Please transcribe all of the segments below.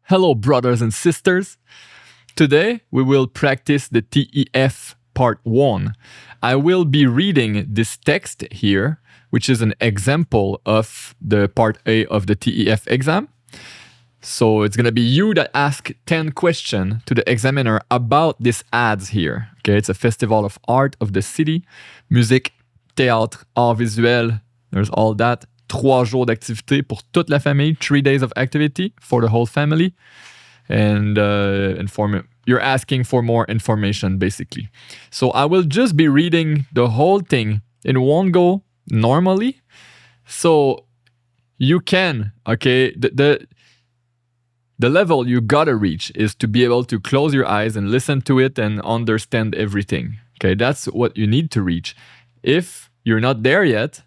Hello, brothers and sisters. Today we will practice the TEF part 1. I will be reading this text here, which is an example of the part A of the TEF exam. So it's going to be you that ask 10 questions to the examiner about these ads here. Okay, it's a festival of art of the city, musique, théâtre, art visuel, there's all that. 3 jours d'activité pour toute la famille, 3 days of activity for the whole family. And you're asking for more information, basically. So I will just be reading the whole thing in one go normally. So you can, okay, the level you gotta reach is to be able to close your eyes and listen to it and understand everything. Okay, that's what you need to reach. If you're not there yet,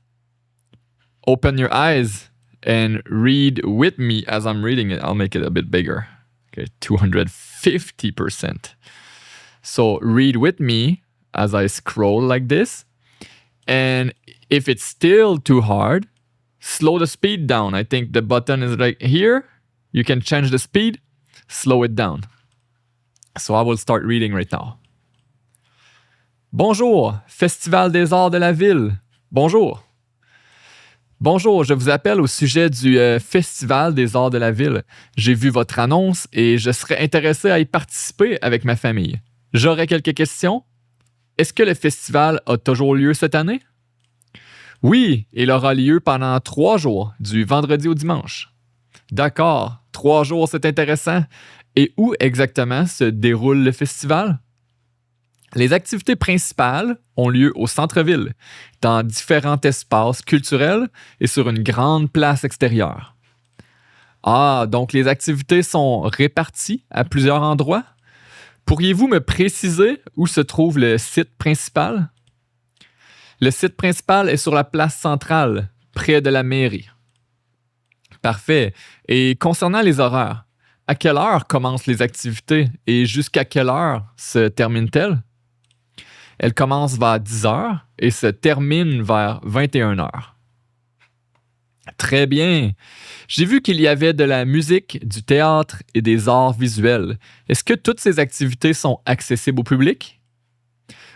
open your eyes and read with me as I'm reading it. I'll make it a bit bigger. Okay, 250%. So read with me as I scroll like this. And if it's still too hard, slow the speed down. I think the button is right here. You can change the speed, slow it down. So I will start reading right now. Bonjour, Festival des Arts de la Ville. Bonjour. Bonjour, je vous appelle au sujet du Festival des Arts de la Ville. J'ai vu votre annonce et je serais intéressé à y participer avec ma famille. J'aurais quelques questions. Est-ce que le festival a toujours lieu cette année? Oui, il aura lieu pendant 3 jours, du vendredi au dimanche. D'accord, 3 jours, c'est intéressant. Et où exactement se déroule le festival? Les activités principales ont lieu au centre-ville, dans différents espaces culturels et sur une grande place extérieure. Ah, donc les activités sont réparties à plusieurs endroits? Pourriez-vous me préciser où se trouve le site principal? Le site principal est sur la place centrale, près de la mairie. Parfait. Et concernant les horaires, à quelle heure commencent les activités et jusqu'à quelle heure se terminent-elles? Elle commence vers 10h et se termine vers 21h. Très bien. J'ai vu qu'il y avait de la musique, du théâtre et des arts visuels. Est-ce que toutes ces activités sont accessibles au public?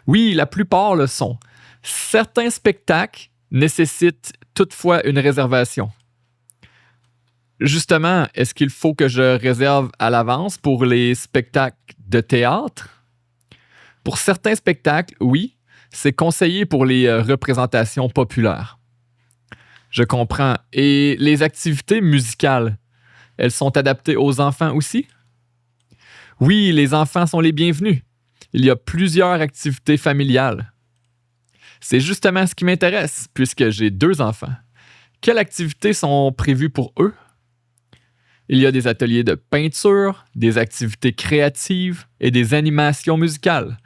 Oui, la plupart le sont. Certains spectacles nécessitent toutefois une réservation. Justement, est-ce qu'il faut que je réserve à l'avance pour les spectacles de théâtre? Pour certains spectacles, oui, c'est conseillé pour les représentations populaires. Je comprends. Et les activités musicales, elles sont adaptées aux enfants aussi? Oui, les enfants sont les bienvenus. Il y a plusieurs activités familiales. C'est justement ce qui m'intéresse, puisque j'ai 2 enfants. Quelles activités sont prévues pour eux? Il y a des ateliers de peinture, des activités créatives et des animations musicales.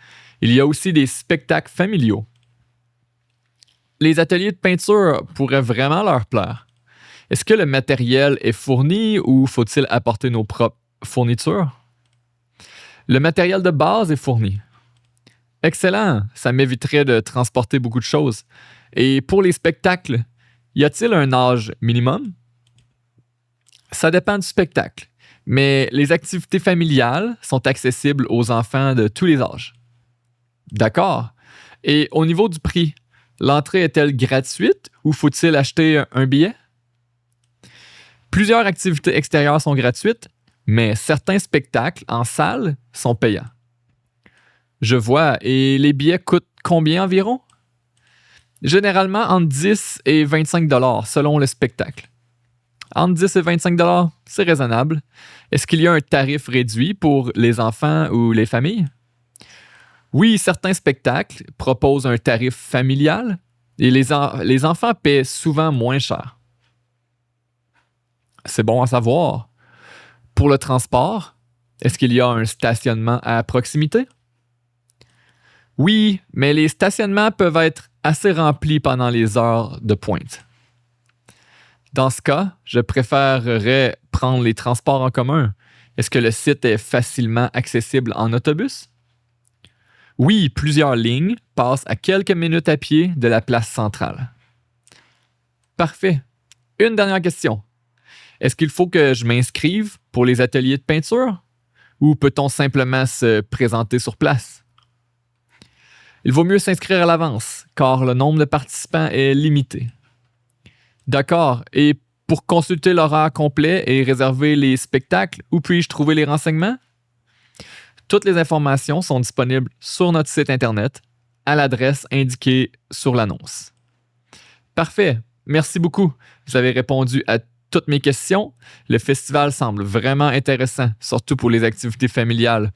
Il y a aussi des spectacles familiaux. Les ateliers de peinture pourraient vraiment leur plaire. Est-ce que le matériel est fourni ou faut-il apporter nos propres fournitures? Le matériel de base est fourni. Excellent, ça m'éviterait de transporter beaucoup de choses. Et pour les spectacles, y a-t-il un âge minimum? Ça dépend du spectacle, mais les activités familiales sont accessibles aux enfants de tous les âges. D'accord. Et au niveau du prix, l'entrée est-elle gratuite ou faut-il acheter un billet? Plusieurs activités extérieures sont gratuites, mais certains spectacles en salle sont payants. Je vois. Et les billets coûtent combien environ? Généralement entre 10 et 25 $ selon le spectacle. Entre 10 et 25 $, c'est raisonnable. Est-ce qu'il y a un tarif réduit pour les enfants ou les familles? Oui, certains spectacles proposent un tarif familial et les enfants paient souvent moins cher. C'est bon à savoir. Pour le transport, est-ce qu'il y a un stationnement à proximité? Oui, mais les stationnements peuvent être assez remplis pendant les heures de pointe. Dans ce cas, je préférerais prendre les transports en commun. Est-ce que le site est facilement accessible en autobus? Oui, plusieurs lignes passent à quelques minutes à pied de la place centrale. Parfait. Une dernière question. Est-ce qu'il faut que je m'inscrive pour les ateliers de peinture? Ou peut-on simplement se présenter sur place? Il vaut mieux s'inscrire à l'avance, car le nombre de participants est limité. D'accord. Et pour consulter l'horaire complet et réserver les spectacles, où puis-je trouver les renseignements? Toutes les informations sont disponibles sur notre site Internet à l'adresse indiquée sur l'annonce. Parfait. Merci beaucoup. Vous avez répondu à toutes mes questions. Le festival semble vraiment intéressant, surtout pour les activités familiales.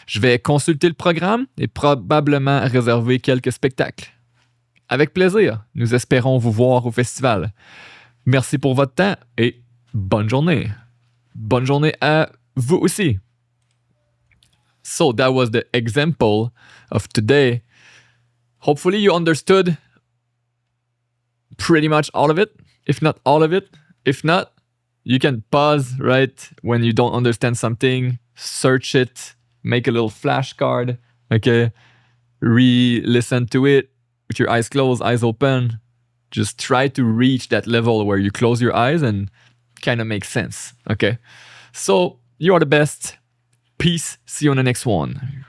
Je vais consulter le programme et probablement réserver quelques spectacles. Avec plaisir. Nous espérons vous voir au festival. Merci pour votre temps et bonne journée. Bonne journée à vous aussi. So that was the example of today. Hopefully you understood pretty much all of it, if not all of it. If not, you can pause right when you don't understand something, search it, make a little flashcard, okay? Re-listen to it with your eyes closed, eyes open. Just try to reach that level where you close your eyes and kind of make sense, okay? So, you are the best. Peace. See you on the next one.